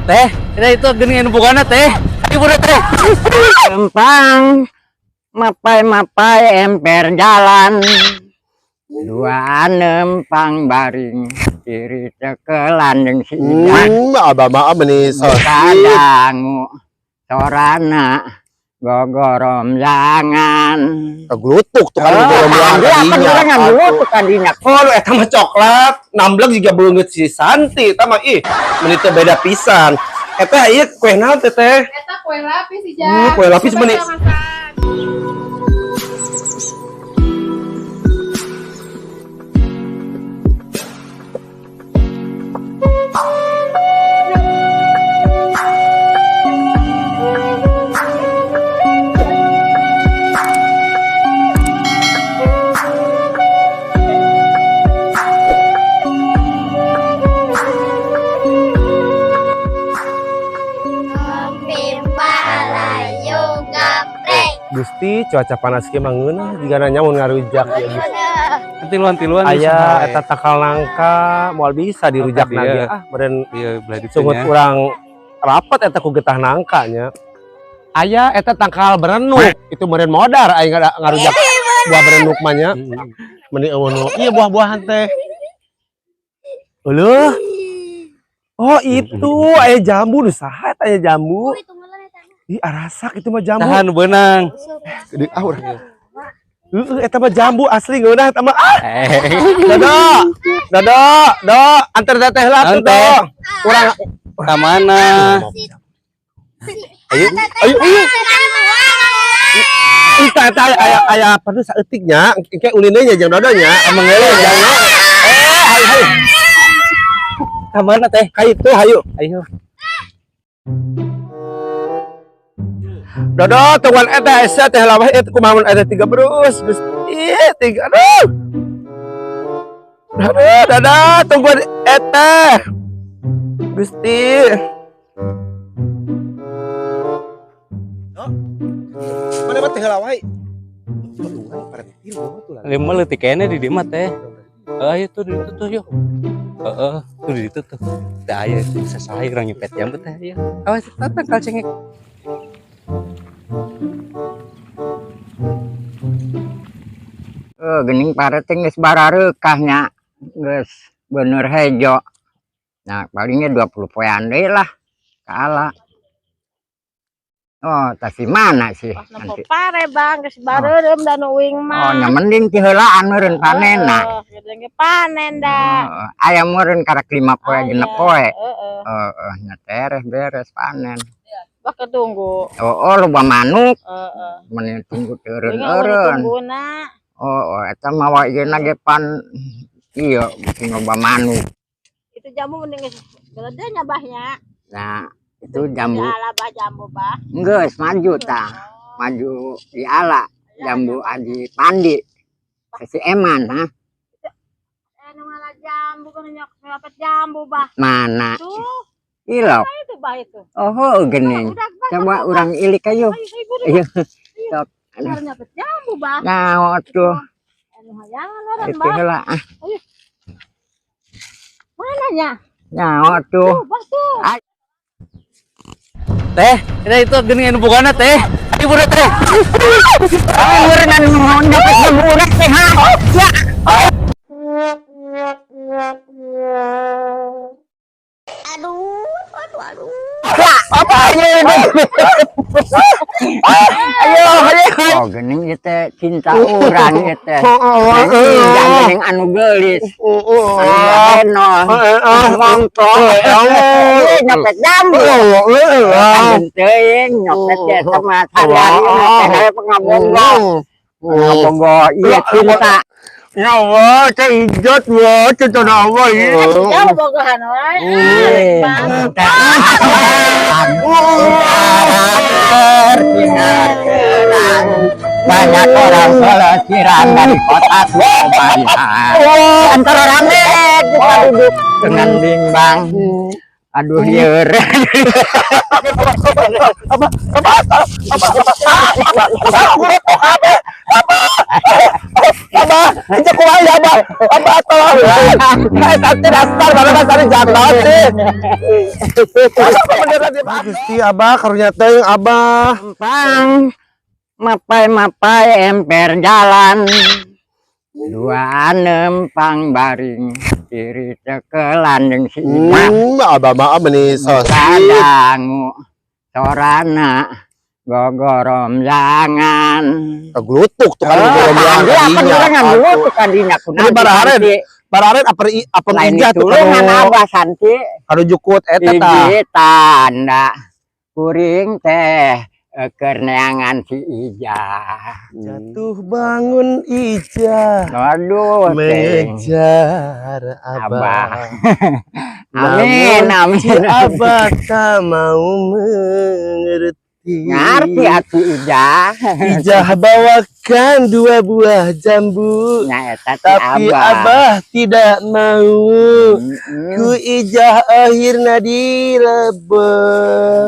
Teh, itu geningan bukana teh. Ibu teh. Empang mapai emper jalan dua nempang baring kiri cekelan jeung si Abah maaf nih kadangu sorana gogorom jangan glutuk tuh kan gogorom jangan glutuk kadinya kalau eta mah coklat nambleg juga beungeut si Santi eta mah ih meuni teh beda pisan eta ieu kue naon teh Eta kue lapis sih kue lapis meuni Gusti cuaca panas ge mangeunah jigana nyamun ngarujak ya Gusti. Tiluan Aya eta takal nangka moal bisa dirujak lagi meureun sungut urang rapat eta ku getah nangkanya. Aya eta tangkal berenuk itu meureun modar aing ngarujak buah berenuk mah nya. Meni eueuh ieu buah-buahan teh. Heuh. Oh itu aya jambu nu saha eta aya jambu. Ih arasak itu mah jambu. Tahan benang. Gede urang. Eta mah jambu asli ngeunah eta mah. Dodo, antar teteh lah tuh, Do. Urang Ka mana? Ayo. Eta aya apa tuh saeutiknya, engke ulineunnya jeung dodonya, amang heula jangan. Hayu. Ka mana teh? Ka itu hayu. Ayo. Dodo tungguan eta esa teh lawah eta kumaha eta 3 berus Gusti 3 aduh Dada tungguan eta Gusti mana mah teh lawah Lima leutik kene di dieu mah teh. Ayo tuh di ditu tuh yuk. Tuh di ditu tuh. Teh aya bisa saha urang nyepet jambu teh aya. Awas tatang kal cengek. Gening pareting geus barareukahnya geus bener hejo. Nah palingnya 20 poean deui lah kaala. Oh tapi mana sih nanti pare bang geus bareureum da nu uing mah. Oh nya mending ti heulaan meureun panenna. Geus panen da. Aya meureun karek 5 poe 6 poe. Nya tereh beres panen. Bak ketunggu. Oh loba manuk. Meni tunggu teureun-eureun. Oh eta mah wa ieu na ge pan ieu loba manuk. Itu jambu mending geus gede nya bahnya. Nah, itu jambu. Ala bah jambu bah. Geus maju tah. Maju di ala jambu Aji Pandi. Si Eman, ha? Anu ngalah jambu kan nyopet jambu bah. Mana? Tuh. Ilok. Itu bah itu. Oh, gening. Coba urang ilik ayo. Ayo. Sok. Nyopet jambu bah. Nah, tuh. Anu hayangan orang Itu bah. heula. Mana nya? Nah, tuh. Bah tuh. Teh, itu geningan bukana teh. Ibu teh. Meureun mau dapat jambu urang teh ha. Aduh. Apa aja ini? Ayo, oh gening ieu teh cinta urang ieu teh. Gening anu geulis. Anu ngontong. Nyopet jambu. Teuing nyopet teh sama sadari teh pangabonggo. Pangabonggo ieu cinta. Ya Allah, teh ijot wa contoh Allah ieu. Jauh bogohan we. Banyak orang pelesiran dari kota Surabaya. Antara rame kita duduk dengan bimbang. Aduh yer. Abah, itu kumaha ya, Abah? Abah tolong. Kayak tadi dasar mana dasar jatuh sih. Gusti Abah karunya teh Abah. Empang mapai emper jalan. Dua nempang baring kiri cekelan jeung si Imah. Abah maaf nih sos. Kadangu sorana gogorom jangan. Glutuk tuh kan gogorom jangan. Apa jangan dulu tuh kadina kunaon. Bararen apa lain ija tuh tulungan Abah Santi. Kanu jukut eta tah. Hiji tanda kuring teh keur neangan si Ijah. Jatuh bangun Ija. Aduh, mengejar Abah. Amin, amin. Abah tak mau mengerti. Ngerti atuh Ijah. Ijah bawakan 2 buah jambu. Nah, eta Tapi Abah tidak mau. Ku Ijah akhirna dilebok.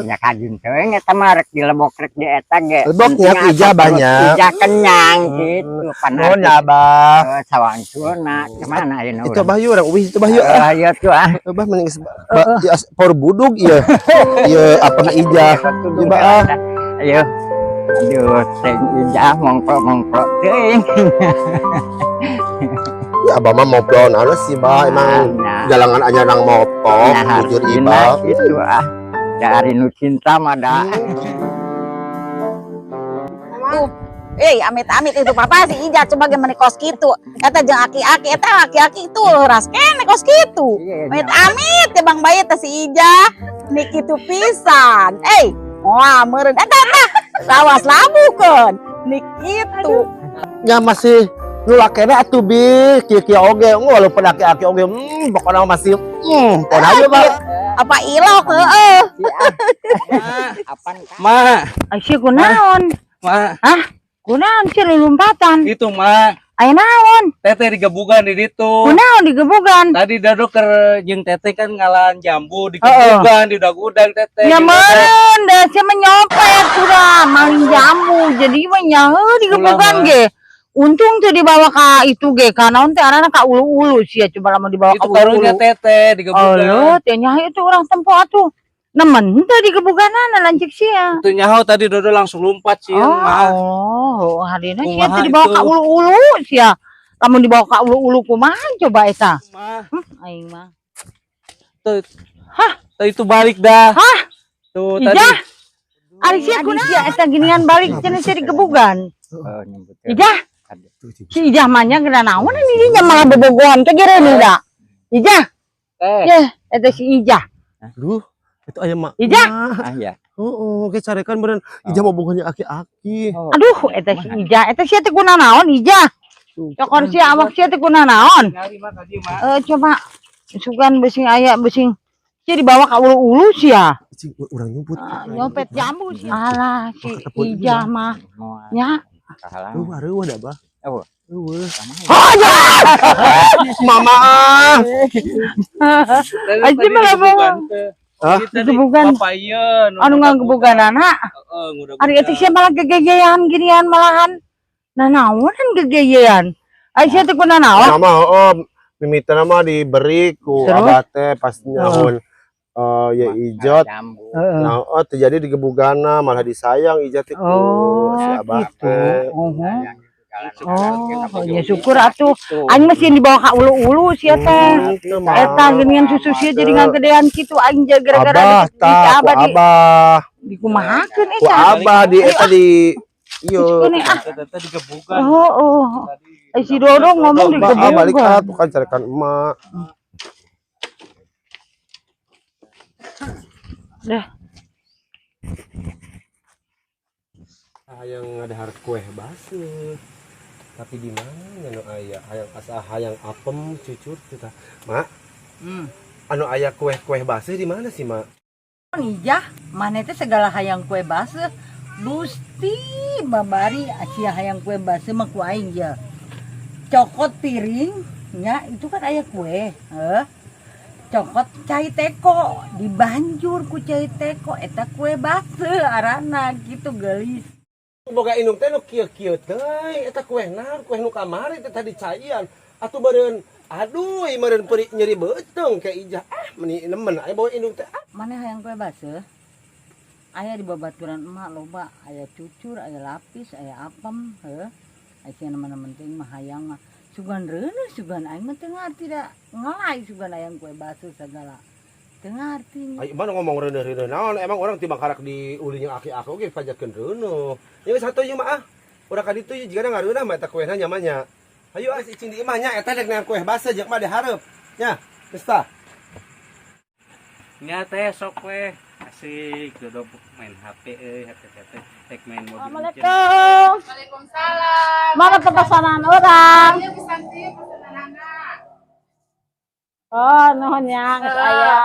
Ya kajin teuing eta mah rek dilebok rek di eta ge. Leboknya Ijah banyak. Ijah kenyang gitu. Oh, Abah. Sawangcuna kemana ayeuna Itu Bahyu orang ubih itu Bahyu. Ayo tuh ah. Abah mending por budug ieu. Ieu apa Ijah. Coba Ayo. Aduh, teh Ijah mongko teuing. Ya Abah mah moplon anu sih Bah emang jalangan aja nang mopok jujur Ibah itu ah. Dari nu cinta mah da. Amit-amit itu papa si Ija coba gimana kos gitu. Eta jeung aki-aki eta aki-aki itu ras kene kos gitu. Amit-amit ya Bang Bayi teh si Ija nik kitu pisan. Wah meureun eta lawas labukeun nik kitu. nya masih nu lakena atuh bi kieu-kieu oge walaupun aki-aki oge pokona masih pon aja Bang. Apa ilok heeh. Apaan Ma, Asy kunaon? ma, Kunaon sih lompatan? itu ma, Aya naon? teteh digebugan di ditu. Kunaon digebugan? Tadi dado keur jeung teteh kan ngalan jambu digebugan di udag-udag teteh. Nyaman, dah saya menyopet sudah maling jamu jadi mah nyaho digebugan ge. Untung tuh dibawa ka itu ge kana teh arana ka ulu-ulu sia coba lama dibawa ka Itu karunya ulu-ulu. teteh digebugan. Oh, teh nyaho itu orang tempo atuh. Nemen teh digebuganana lanjut sia. Itu nyaho tadi dodo langsung lompat sih, ma. Oh, hadina sia Kumaha teh dibawa itu? ka ulu-ulu sia. Lamun dibawa ka ulu-ulu kumaha coba eta? Ma, Aing mah. tuh itu balik dah. Hah? Tuh Ija? tadi. Ari sia kunaon eta ginian balik cenah sia digebugan. Ijah? Si Ijah manya kena naon ini nya malah bobogohan teh gereun da. Ijah. Yeh, eta si Ijah. Aduh itu aya mak. Ijah. ya. Ge carekan beureun Ijah mau bukannya aki-aki. Aduh, eta si Ijah, eta sia teh kuna naon Ijah? Cokor sia awak sia teh kuna naon? Nyari mah tadi, ma. Coba sugan besing aya besing sia dibawa ka ulu-ulu sia. Cing urang nyumput. Nyopet jambu sia. Alah si Ijah mah nya. Reueuh da Bah. Eueuh. Reueuh. Mama. Aji malah bawa. Gebugan. Papayeun. Anu nganggebugan anak. Ari eta sia malah gegegean ginian malahan. Nah naonan gegegean. Ai sia teh kuna naon? Nama mimitana mah diberi ku abah teh pas nyahoun ya ijot. Nah, terjadi di gebugana malah disayang ijat itu si abah teh. Ya syukur atuh. Aing mesti dibawa ka ulu-ulu sia teh. Eta geuningan susu sia jadi ngagedean kitu aing gara-gara abah dikumahakeun ku abah di eta di ieu Teteh digebugan. Oh. Si Dodo ngomong digebugan. balik tuh kan carekan emak. Dah. Hayang ngadahar kue basuh. Tapi di mana anu aya hayang asa hayang apem cucur kita. Mak. Anu aya kue-kue basuh di mana sih, Mak? Ijah, mana teh segala hayang kue basuh. Gusti babari asia hayang kue basuh mah ku aing ya. Cokot piring nya itu kan aya kue, cokot cai teko dibanjur ku cai teko eta kue base arana gitu gelis. Boga indung teh nu kieu-kieu teh eta kue naon kue nu kamari teh tadi caian atuh beureun aduh meureun peri nyeri beuteng kayak ijah meni nemen aya bawa indung teh Mana hayang kue base? Aya di babaturan emak loba, aya cucur, aya lapis, aya apem, heuh. Aya teman-teman teh mah hayang mah sugan reuneuh sugan aing mah teu ngarti da ngalai sugan hayang kue base segala. Teu ngarti. ayo mana ngomong reuneuh-reuneuh naon emang orang tiba karak di uli jeung aki-aki oge pajakeun reuneuh yang satu ieu mah urang ka ditu jigana ngareunah mah eta kuehna nyamanya ayo geus icing di imah nya eta dek nang kueh base jeung mah dihareup nya geus tah nya teh sok we asik duduk main HP HP tek main mobil. Assalamualaikum. Waalaikumsalam. Mana pesanan orang? Iya Bu Santi pesanan anak. Oh, nuhun ya, geus aya.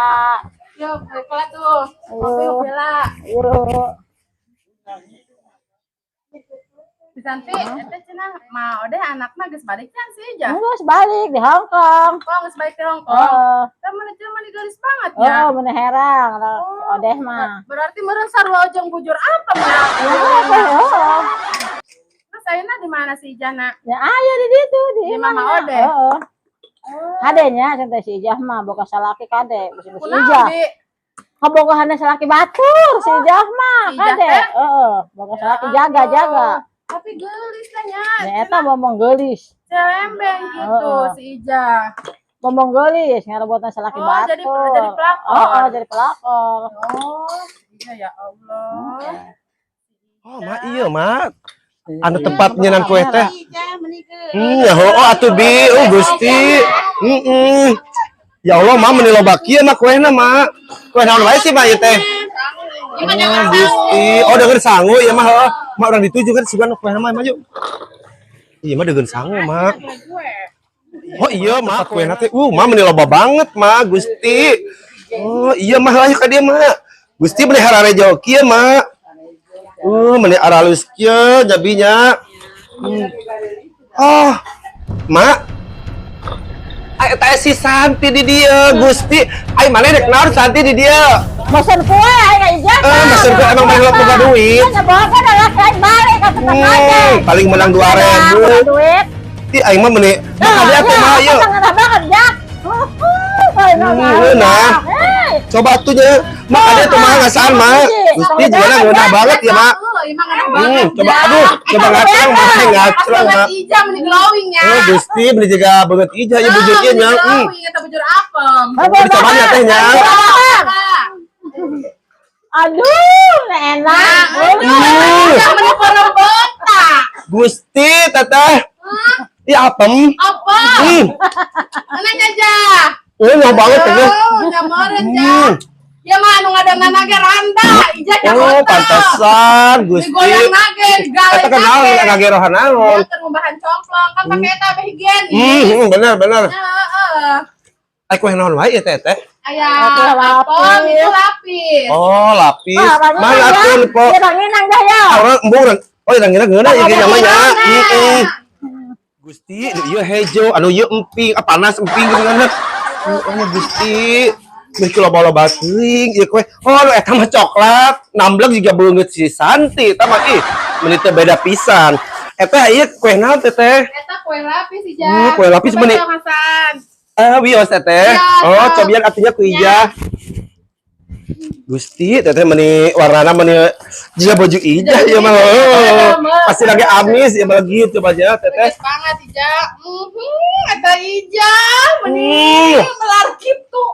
Yo, baiklah tuh. Kopi bela. Uru. Bu Santi, eta cenah mah odeh anakna geus balik can sih ja. Geus balik di Hong Kong. Kok geus balik ke Hongkong? Heeh. Teh mana cenah mah digelis banget ya. Oh, bener herang odeh mah. Berarti meureun sarua jeung bujur apa mah? Oh, Terus ayeuna di mana sih Jana? ya aya di ditu di Di Mama imahnya. Odeh? Heeh. Kadenya cenah si Ijah mah boga salaki kade, bisi si Kunaon, Ijah. Bi? Kabogohanna salaki batur si Ijah mah Si Ijah kade. teh? Heeh, boga salaki Ya jaga-jaga. Tapi gelis lah nya. Ya eta ngomong geulis. Celembeng gitu si Ija. Ngomong geulis ngarebutan salaki Oh, batur. jadi pelakor. Oh, jadi pelakor. Oh, Ija ya Allah. oh mak iya mak anu tempatnya nan kue teh Ija menikeun. ya atuh bi Gusti ya Allah mah meuni loba kieu mah kuehna mak kue naon wae sih mah ieu teh Gusti oh deungeun sangu ieu mah heuh mak urang dituju kan sugan kuehna mah yuk iya mah deungeun sangu mak oh iya mak kuehna teh mah meuni loba banget mah Gusti oh iya mah ayo ka dieu mah Gusti meuni hararejo kieu mak meuni aralus kieu jabinya oh mak eta si Santi di dia Gusti ai mana dek naon Santi di dia Mesen kue aya Ijah. mesen kue emang banyak boga duit Nya boga da lain balik ka tetep aja. paling menang 2.000 Duit. ti aing mah meuni makanya atuh mah ayo Tengah banget Jak. nah coba atuh nya makanya tuh mah ngasaan mah Gusti juga ngeunah banget ya mak coba aduh coba ngacang mah ngacang mak Ija meni glowing ya. oh Gusti beli juga banget ija ya bujur ieu nya Glowing eta bujur apem. coba nya teh nya Aduh, enak. Ija meni porobota. Gusti teteh iya apem Apa? Mana Jaja? nyoba banget teh Oh, nyameureun ja. Ya mah anu ngadangan nage randa, Ija oh pantesan Gusti digoyang nage, digale eta kenal nage. ngagerohan naon Ya bahan complong kan pakai eta teh higienis. bener Heeh. ai kue naon wae teh teh Aya Lapis. apem itu lapis. oh lapis mana atuh po Dia banginang dah ya. orang embung oh yang ngeuna ieu namanya Gusti ieu hejo anu ieu emping panas emping geunan oh Gusti Miki loba-loba teuing ieu kue oh eta mah coklat nambleg juga beungeut si Santi eta mah ih meuni teh beda pisan eta ieu kue naon teh teh Eta kue lapis Ija. kue lapis Coba meuni dong, Hasan. wios teteh Ya, oh Kak. cobian atunya ku ija Gusti teteh meuni warnana meuni jiga baju ija ieu mah pasti lagi amis ieu mah gitu coba aja teteh Geus banget Ija. Eta Ija meni melar kitu.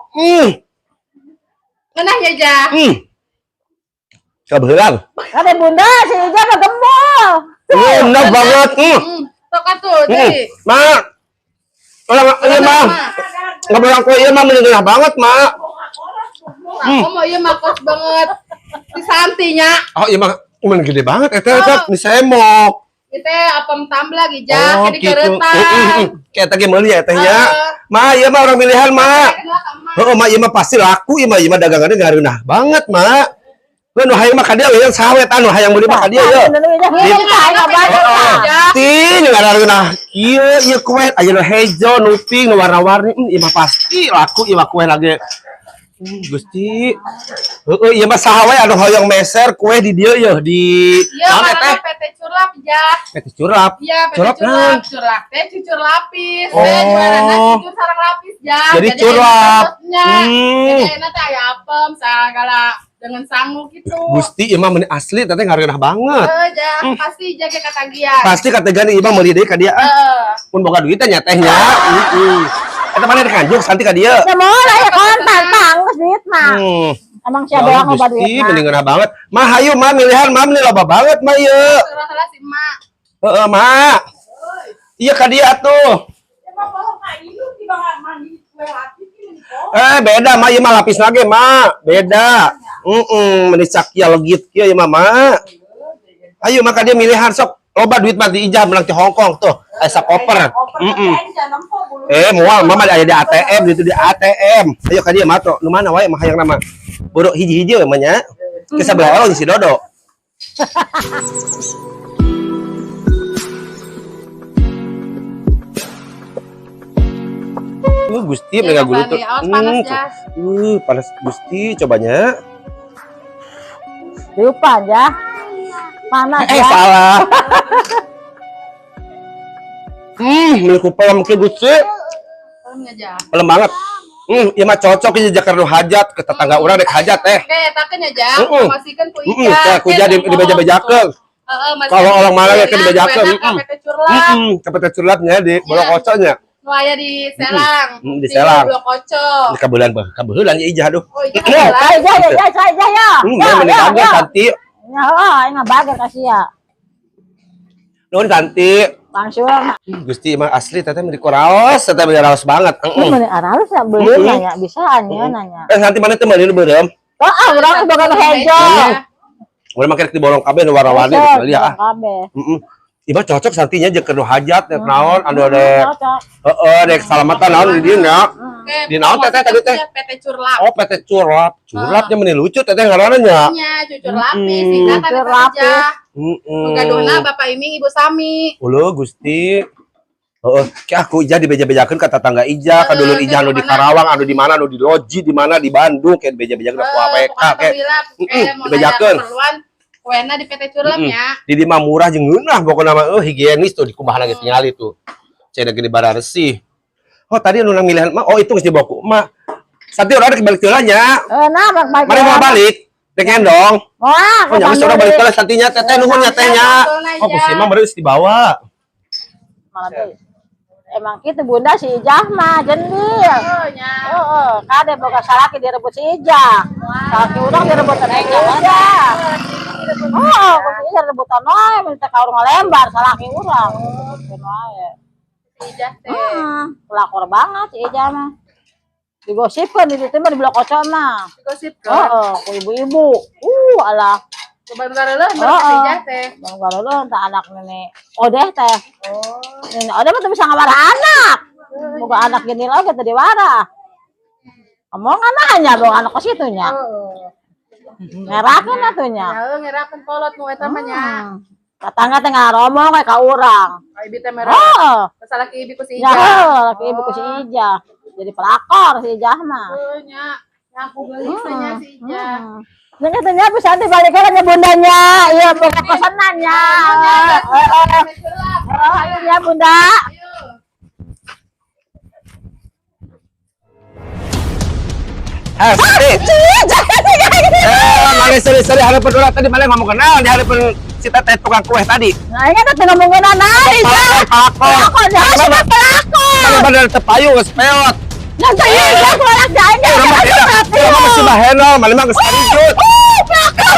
Ngeunah ya Ja. Kebetulan Ada bunda si Ijah mah gembol. enak banget Sok atuh deui. mak orang ieu mah ngobrol kue ieu mah meuni banget mak Aku mau ieu mah kos banget. Di Santinya. oh ieu mah meuni gede banget eta ni semok Itu apem tamblag Ija, jadi gitu keretan. kayak tadi meuli ya tehnya mah ieu mah orang pilihan mak oh mak ieu mah pasti laku ieu mah dagangannya ngareunah banget mak Lu nu hayang makan dia yang sawet anu hayang beli makan dia ya. Ting ngaranna ieu kue aya nu hejo nu pink nu warna-warni ieu mah pasti laku ieu mah kue lagi. Gusti. Heeh ieu mah saha we anu hoyong meser kue di dieu ya di Iya, teh PT Curlap ya. PT Curlap. Iya, PT Curlap Curlap. Curlap teh cucur lapis. Oh. Jualanna cucur sarang lapis ya. Jadi curlap. Jadi enak teh aya apem sagala dengan sangu gitu. Gusti ieu mah meuni asli teteh ngareunah banget. Pasti jaga katagian. Pasti kategan ieu mah meuli deui ka dia. Mun boga duit teh nya teh nya. Heeh. Eta mana dikanjung santi ka dia. Ya mau lah ya kontan bang, duit mah. Emang siapa yang mau Gusti duit mending ngeunah banget. Mah hayu mah milihan mah meuli loba banget mah ieu. Salah si Mak. Heeh mah. Iya ka dia atuh. Emang kalau kayak ini tiba mandi kue lapis ini. Beda mah ieu mah lapis lagi mah. Beda. Meuni sakia legit kieu ieu mah. Ayo maka dia milihan sok loba duit mah di ijah menang di Hongkong tuh. Asa koper. Moal mama aya di ATM gitu di ATM. Ayo ka dia mah tuh. Nu mana wae mah hayang nama. Bodo hiji-hiji mah nya. Ke sabelah orang si Dodo. Gusti mereka guru tuh. Panas Gusti cobanya. lupa aja panas ya Salah. Milik pelem ke Gusti. Pelem banget. Ieu mah cocok ieu Jakarta hajat ke tetangga urang dek hajat Oke, takeun ya Jang. Masihkeun ku Teh kuja di beja-bejakeun. Kalau orang Malang ya kan dibejakeun. Ke PT Curlapnya di Bolok Koconya. Nu aya di Selang. Di Selang. Blok Koco. Di kabehulan ya ijah aduh. Oh, iya. ya Mending kaget Tanti. ya enggak bager kasih ya Nuhun Tanti. langsung Gusti emang asli teteh meni raos, teteh meni raos banget. ini mending aralus ya beli nanya bisa nanya Nanti mana teh meni beurem. urang boga hejo Udah makin di bolong kabeh nu warna-warni kali ya. kabeh Iba cocok santinya jeung keur hajat dek naon anu dek. Dek salamatan naon di dieu nya. Di naon teteh tadi teh? PT Curlap. Oh, PT Curlap. Curlapnya meni lucu teteh ngaranna nya. Nya cucur lapis, singkatan Cucur eta lapis. aja. Gaduhna Bapak Iming Ibu Sami. Ulo Gusti. Heeh, ki aku ijah dibeja-bejakeun ka tetangga ijah, ka dulur ijah anu di Karawang, anu di mana, anu di Loji, di mana di Bandung, kayak beja-bejakeun ku APK kayak. Dibejakeun. Kuena di PT Curlap ya. Di mah murah jeung ngeunah pokona mah higienis tuh di kumaha lagi tingali tuh. Cai gede Bararesi. Oh, tadi anu nang milihan mah oh itu geus dibawa ku emak. Santi urang rek balik teulah nya. nah baik Mari mau balik. Dek endong. wah Oh, nya sudah balik teulah santinya teteh nuhun nya teh nya. Oh, kusi mah meureus dibawa. emang gitu bunda si Ijah mah jendil kade boga salaki direbut si Ijah salaki urang direbutan Ijah beda si Ijah direbutan wae minta ka urang lembar salaki urang Ijah teh. pelakor banget si Ijah mah digosipkeun di ditu mah di Blok Koco mah Gosip ku ibu-ibu alah coba ngareuleuh bener Ijah teh. bang balolo teh anak nenek Odeh teh nenek Odeh mah teu bisa ngawara anak boga anak gini lagi teh diwara omongan nanya bawa anak kos itu nya ngerakeun atuh nya Heuh ngerakeun kolot nu eta mah nya. tetangga teh ngaromong kayak ka urang Ibi teh merah. Salaki ibi ku si ya Ijah. laki ibu ku si Ijah jadi pelakor si Ijah mah Nya aku gelis nya si Ijah. Nih katanya bisa dibalik kan bundanya, iya bukan pesanannya. Ayo ya bunda. Sorry, harapan ulah tadi malah ngomong kenal di harapan si teteh tukang kue tadi. Nah ini tuh ngomongin anak. Pelakor, jangan pelakor. Bener tepayu geus peot. Nanti ya keluar aja. Kamu masih baheno, malah mah geus karijut. Pelakor.